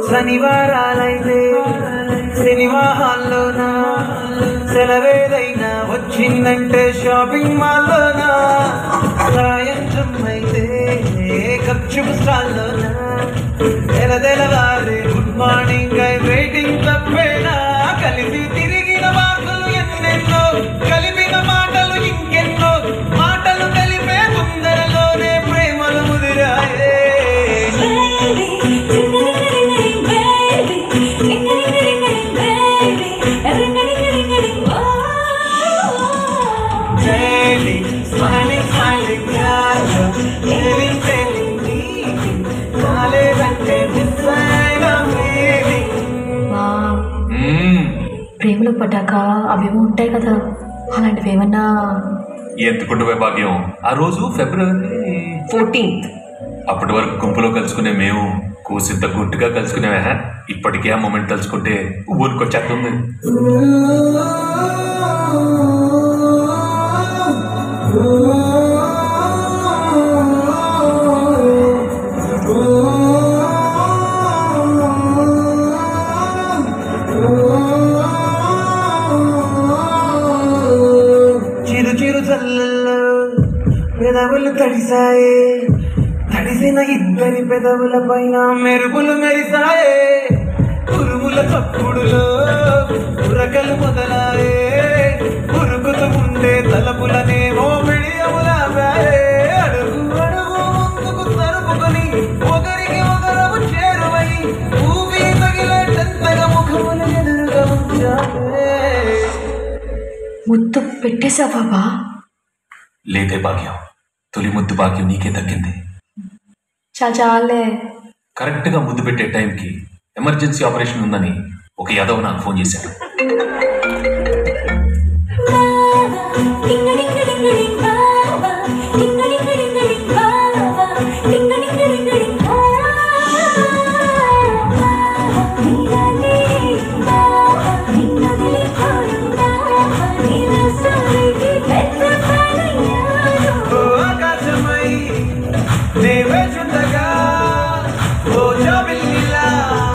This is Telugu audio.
శనివారాలైతే సినిమా హాల్లోనా, సెలవేదైనా వచ్చిందంటే షాపింగ్ మాల్లోనా, సాయంత్రం అయితే గప్చుప్ స్టాల్లోనా, తెలవారే గుడ్ మార్నింగ్ వెయిటింగ్ తప్పేనా, కలిసి తిరిగిన వార్తలు ఎన్నెన్నో, కలిపిన మాటలు ఇంకెన్నో, మాటలు కలిపే ముందరలోనే ప్రేమలు ముదిరాయే. ప్రేమలో పడ్డాక అవేమో ఉంటాయి కదా, అలాంటివి ఏమన్నా? ఎందుకుంటే భాగ్యం, ఆ రోజు February 14th. అప్పటి వరకు గుంపులో కలుసుకునే మేము కూసింత గుట్టుగా కలుసుకునేవా. ఇప్పటికే ఆ మూమెంట్ తలుచుకుంటే ఊరికొచ్చేస్తుంది. చిరు చిరు చల్లల్లో పెదవులు తడిసాయే, తడిసిన ఇద్దరి పెదవుల పైన మెరుపులు మెరిసాయే, ఉరుముల చప్పుడులో ఉరకలు మొదలాయే, ఉరుకుతూ ఉండే తలపులనేమో మిడియములాపాయే, అడుగు అడుగు ముందుకు సరుపుకొని ఒకరికి ఒకరము చేరువై ఊపిరి తగిలేటంతగా ముఖముల ఎదురుగా ఉంచాయే. ముద్దు పెట్టేశా బాబా? లేదే భాగ్యం, తొలి ముద్దు భాగ్యం నీకే దక్కింది. చాలే. కరెక్ట్గా ముద్దు పెట్టే టైంకి ఎమర్జెన్సీ ఆపరేషన్ ఉందని ఒక యాదవ్ నాకు ఫోన్ చేశాడు.